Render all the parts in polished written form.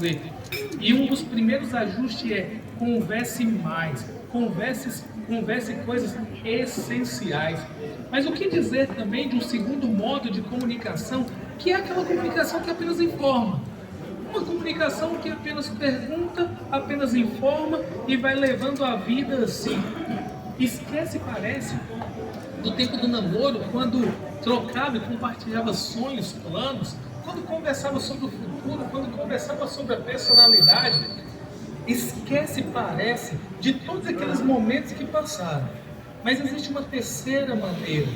fazer. E um dos primeiros ajustes é converse mais, converse coisas essenciais. Mas o que dizer também de um segundo modo de comunicação, que é aquela comunicação que apenas informa? Uma comunicação que apenas pergunta, apenas informa e vai levando a vida assim. Esquece, parece, do tempo do namoro, quando trocava e compartilhava sonhos, planos, quando conversava sobre o futuro, quando conversava sobre a personalidade. Esquece, parece, de todos aqueles momentos que passaram. Mas existe uma terceira maneira,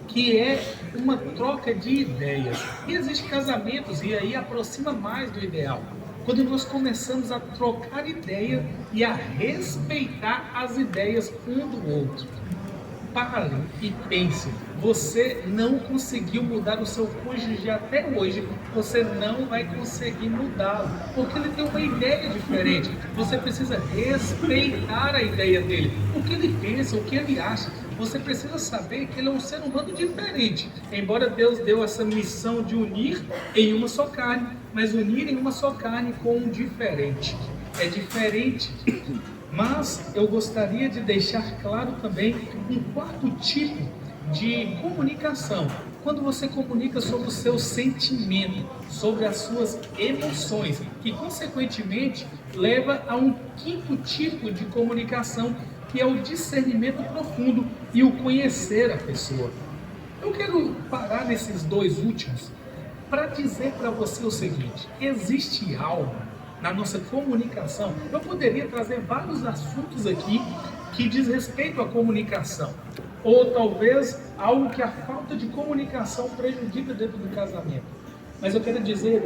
que é uma troca de ideias. E existem casamentos, e aí aproxima mais do ideal, quando nós começamos a trocar ideia e a respeitar as ideias um do outro. Pare e pense, você não conseguiu mudar o seu cônjuge até hoje, você não vai conseguir mudá-lo, porque ele tem uma ideia diferente. Você precisa respeitar a ideia dele, o que ele pensa, o que ele acha. Você precisa saber que ele é um ser humano diferente, embora Deus deu essa missão de unir em uma só carne, mas unir em uma só carne com um diferente. É diferente. Mas eu gostaria de deixar claro também um quarto tipo de comunicação. Quando você comunica sobre o seu sentimento, sobre as suas emoções, que consequentemente leva a um quinto tipo de comunicação, que é o discernimento profundo e o conhecer a pessoa. Eu quero parar nesses dois últimos para dizer para você o seguinte: existe algo na nossa comunicação. Eu poderia trazer vários assuntos aqui que diz respeito à comunicação, ou talvez algo que a falta de comunicação prejudica dentro do casamento. Mas eu quero dizer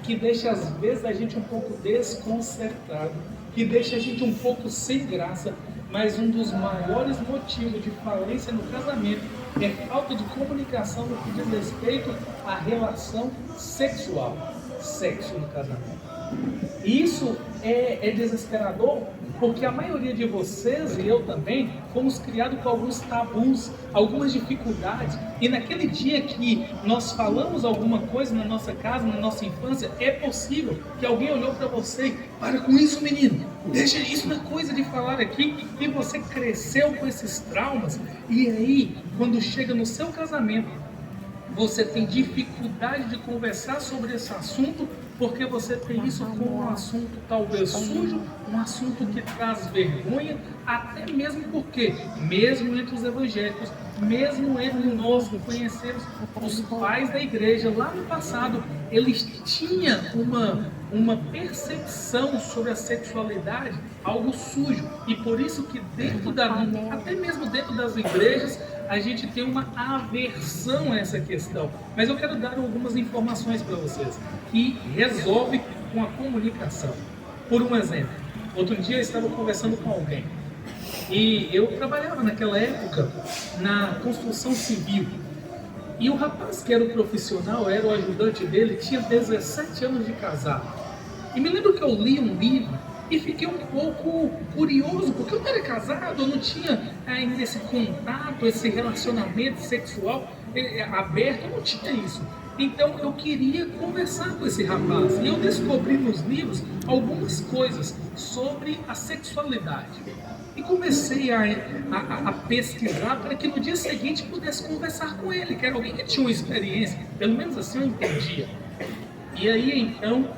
que deixa às vezes a gente um pouco desconcertado, que deixa a gente um pouco sem graça, mas um dos maiores motivos de falência no casamento é falta de comunicação no que diz respeito à relação sexual. Sexo no casamento. E isso é desesperador, porque a maioria de vocês e eu também fomos criados com alguns tabus, algumas dificuldades, e naquele dia que nós falamos alguma coisa na nossa casa, na nossa infância, é possível que alguém olhou para você e: para com isso, menino, deixa isso na coisa de falar aqui, e você cresceu com esses traumas, e aí, quando chega no seu casamento, você tem dificuldade de conversar sobre esse assunto, porque você tem isso como um assunto talvez sujo, um assunto que traz vergonha, até mesmo porque, mesmo entre os evangélicos, mesmo entre nós que conhecemos os pais da igreja lá no passado, eles tinham uma percepção sobre a sexualidade, algo sujo, e por isso que até mesmo dentro das igrejas, a gente tem uma aversão a essa questão. Mas eu quero dar algumas informações para vocês que resolve com a comunicação. Por um exemplo, outro dia eu estava conversando com alguém e eu trabalhava naquela época na construção civil, e o rapaz que era o profissional, era o ajudante dele, tinha 17 anos de casado. E me lembro que eu li um livro e fiquei um pouco curioso, porque eu não era casado, eu não tinha ainda esse contato, esse relacionamento sexual aberto, eu não tinha isso. Então eu queria conversar com esse rapaz, e eu descobri nos livros algumas coisas sobre a sexualidade. E comecei a pesquisar para que no dia seguinte pudesse conversar com ele, que era alguém que tinha uma experiência, pelo menos assim eu entendia. E aí então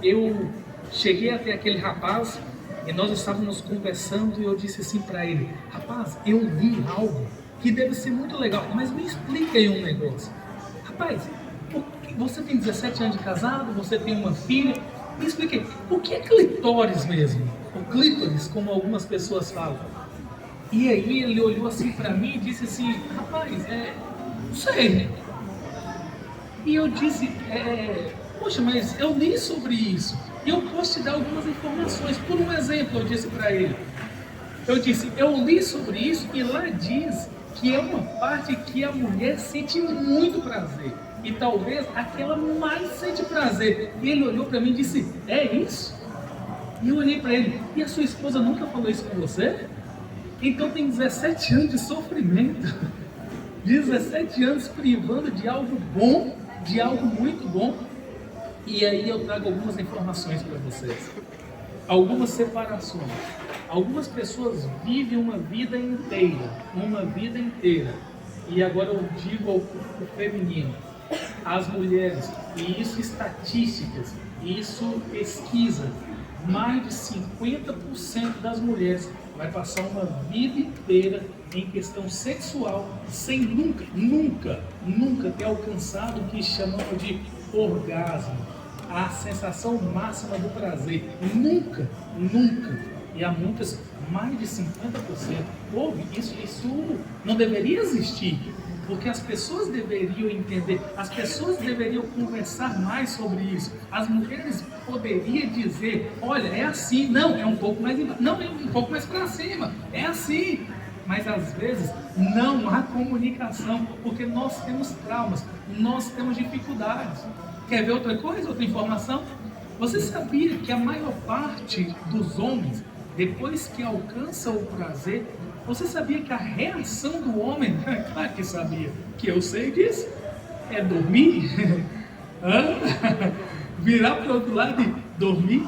eu cheguei até aquele rapaz e nós estávamos conversando, e eu disse assim para ele: rapaz, eu li algo que deve ser muito legal, mas me explica aí um negócio. Rapaz, você tem 17 anos de casado, você tem uma filha, me explica aí, o que é clitóris mesmo? O clítoris, como algumas pessoas falam. E aí ele olhou assim para mim e disse assim: rapaz, não sei. E eu disse: poxa, mas eu li sobre isso e eu posso te dar algumas informações. Por um exemplo, eu disse para ele, eu li sobre isso e lá diz que é uma parte que a mulher sente muito prazer, e talvez aquela mais sente prazer. E ele olhou para mim e disse: é isso? E eu olhei para ele: e a sua esposa nunca falou isso com você? Então tem 17 anos de sofrimento, 17 anos privando de algo bom, de algo muito bom. E aí eu trago algumas informações para vocês. Algumas separações. Algumas pessoas vivem uma vida inteira. E agora eu digo ao público feminino, as mulheres, e isso estatísticas, isso pesquisa, mais de 50% das mulheres vai passar uma vida inteira em questão sexual sem nunca ter alcançado o que chamamos de orgasmo, a sensação máxima do prazer. Nunca. E há muitas, mais de 50%. Houve, isso não deveria existir, porque as pessoas deveriam entender, as pessoas deveriam conversar mais sobre isso. As mulheres poderiam dizer, olha, é assim, não, é um pouco mais para cima, é assim. Mas às vezes não há comunicação, porque nós temos traumas, nós temos dificuldades. Quer ver outra coisa, outra informação? Você sabia que a maior parte dos homens, depois que alcança o prazer, você sabia que a reação do homem, claro que sabia, que eu sei disso, é dormir? Virar para o outro lado e dormir?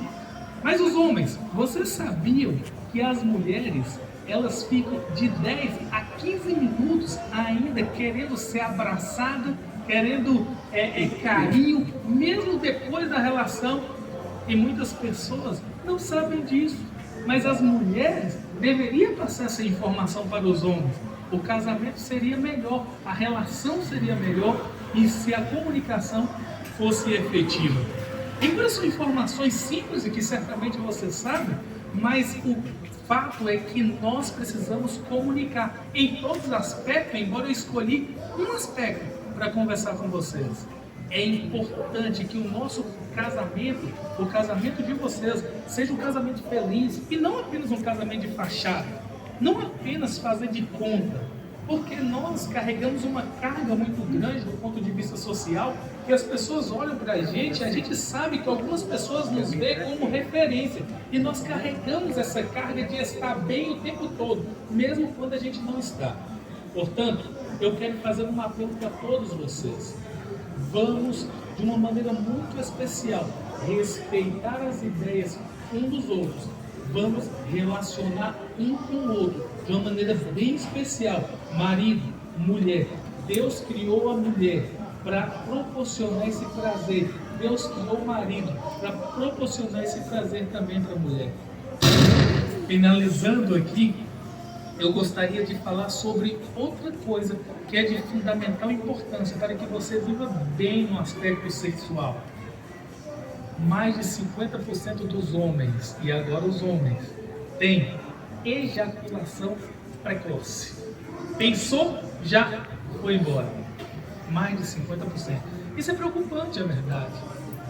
Mas os homens, vocês sabiam que as mulheres, elas ficam de 10 a 15 minutos ainda querendo ser abraçada, querendo carinho, mesmo depois da relação? E muitas pessoas não sabem disso. Mas as mulheres deveriam passar essa informação para os homens. O casamento seria melhor, a relação seria melhor, e se a comunicação fosse efetiva. Então são informações simples e que certamente você sabe, mas o fato é que nós precisamos comunicar em todos os aspectos, embora eu escolhi um aspecto para conversar com vocês. É importante que o nosso casamento, o casamento de vocês, seja um casamento feliz e não apenas um casamento de fachada, não apenas fazer de conta, porque nós carregamos uma carga muito grande do ponto de vista social, que as pessoas olham para a gente sabe que algumas pessoas nos veem como referência, e nós carregamos essa carga de estar bem o tempo todo, mesmo quando a gente não está. Portanto, eu quero fazer um apelo para todos vocês. Vamos, de uma maneira muito especial, respeitar as ideias um dos outros. Vamos relacionar um com o outro de uma maneira bem especial. Marido, mulher. Deus criou a mulher para proporcionar esse prazer. Deus criou o marido para proporcionar esse prazer também para a mulher. Finalizando aqui, eu gostaria de falar sobre outra coisa que é de fundamental importância para que você viva bem no aspecto sexual. Mais de 50% dos homens, e agora os homens, têm ejaculação precoce. Pensou? Já foi embora. Mais de 50%. Isso é preocupante, é verdade.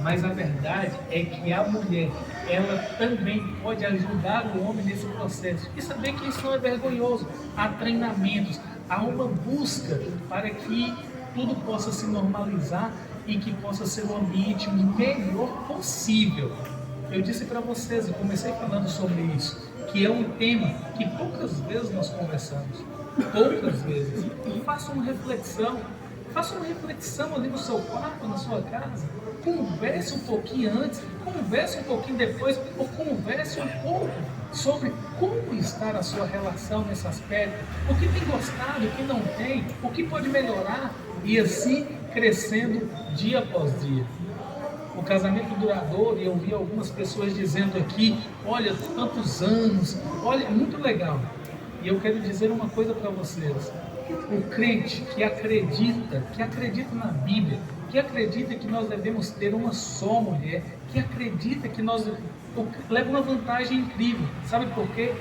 Mas a verdade é que a mulher, ela também pode ajudar o homem nesse processo. E saber que isso não é vergonhoso. Há treinamentos, há uma busca para que tudo possa se normalizar e que possa ser um ambiente melhor possível. Eu disse para vocês, eu comecei falando sobre isso, que é um tema que poucas vezes nós conversamos. Poucas vezes. Faça uma reflexão. Faça uma reflexão ali no seu quarto, na sua casa. Converse um pouquinho antes, converse um pouquinho depois, ou converse um pouco sobre como está a sua relação nesse aspecto, o que tem gostado, o que não tem, o que pode melhorar, e assim crescendo dia após dia. O casamento duradouro, e eu vi algumas pessoas dizendo aqui, olha, tantos anos, olha, muito legal. E eu quero dizer uma coisa para vocês. O crente que acredita na Bíblia, que acredita que nós devemos ter uma só mulher, que acredita que nós leva uma vantagem incrível. Sabe por quê?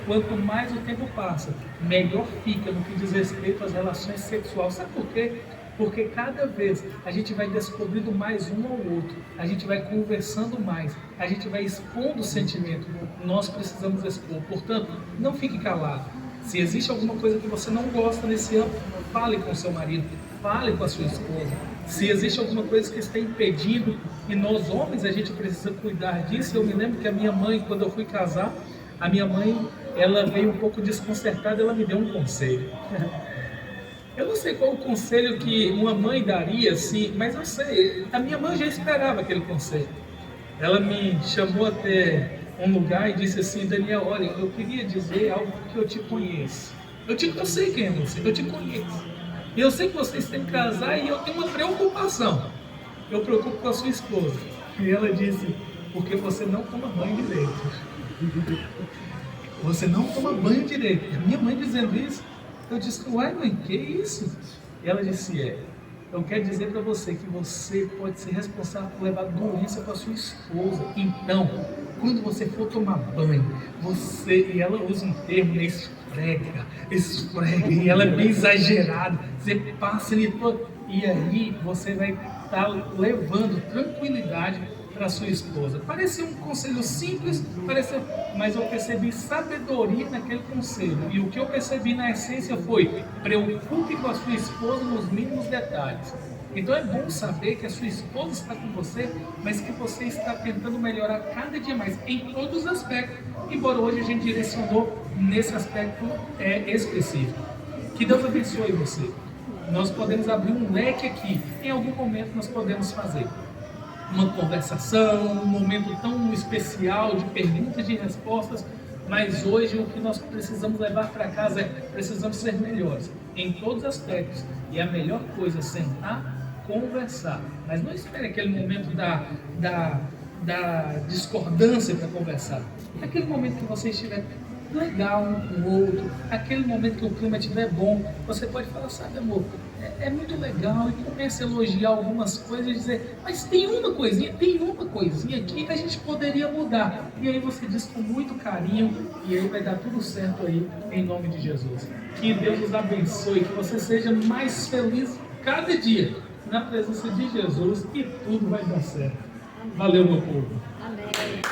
Quanto mais o tempo passa, melhor fica no que diz respeito às relações sexuais. Sabe por quê? Porque cada vez a gente vai descobrindo mais um ao outro, a gente vai conversando mais, a gente vai expondo o sentimento. Nós precisamos expor. Portanto, não fique calado. Se existe alguma coisa que você não gosta nesse âmbito, fale com o seu marido, fale com a sua esposa. Se existe alguma coisa que está impedindo, e nós homens a gente precisa cuidar disso. Eu me lembro que a minha mãe, quando eu fui casar, a minha mãe, ela veio um pouco desconcertada, ela me deu um conselho. Eu não sei qual o conselho que uma mãe daria, assim, mas eu sei, a minha mãe já esperava aquele conselho. Ela me chamou até um lugar e disse assim: Daniel, olha, eu queria dizer algo que eu te conheço. Eu sei quem é você, eu te conheço. E eu sei que vocês têm que casar e eu tenho uma preocupação. Eu preocupo com a sua esposa. E ela disse: porque você não toma banho direito. Você não toma banho direito. E a minha mãe dizendo isso, eu disse: uai, mãe, que isso? E ela disse: eu quero dizer para você que você pode ser responsável por levar doença para sua esposa. Então, quando você for tomar banho, e ela usa um termo, né, esfrega, e ela é bem exagerada, você passa ali todo, e aí você vai estar levando tranquilidade para sua esposa. Parecia um conselho simples, mas eu percebi sabedoria naquele conselho. E o que eu percebi na essência foi: preocupe com a sua esposa nos mínimos detalhes. Então é bom saber que a sua esposa está com você, mas que você está tentando melhorar cada dia mais, em todos os aspectos. Embora hoje a gente direcionou nesse aspecto específico. Que Deus abençoe você. Nós podemos abrir um leque aqui. Em algum momento nós podemos fazer uma conversação, um momento tão especial de perguntas e respostas, mas hoje o que nós precisamos levar para casa é: precisamos ser melhores em todos os aspectos, e a melhor coisa é sentar, conversar, mas não espere aquele momento da discordância para conversar. Aquele momento que você estiver legal um com o outro, aquele momento que o clima estiver bom, você pode falar: sabe, amor, é muito legal, e começa a elogiar algumas coisas e dizer: mas tem uma coisinha aqui que a gente poderia mudar. E aí você diz com muito carinho, e aí vai dar tudo certo aí, em nome de Jesus. Que Deus os abençoe, que você seja mais feliz cada dia na presença de Jesus, e tudo vai dar certo. Valeu, meu povo. Amém.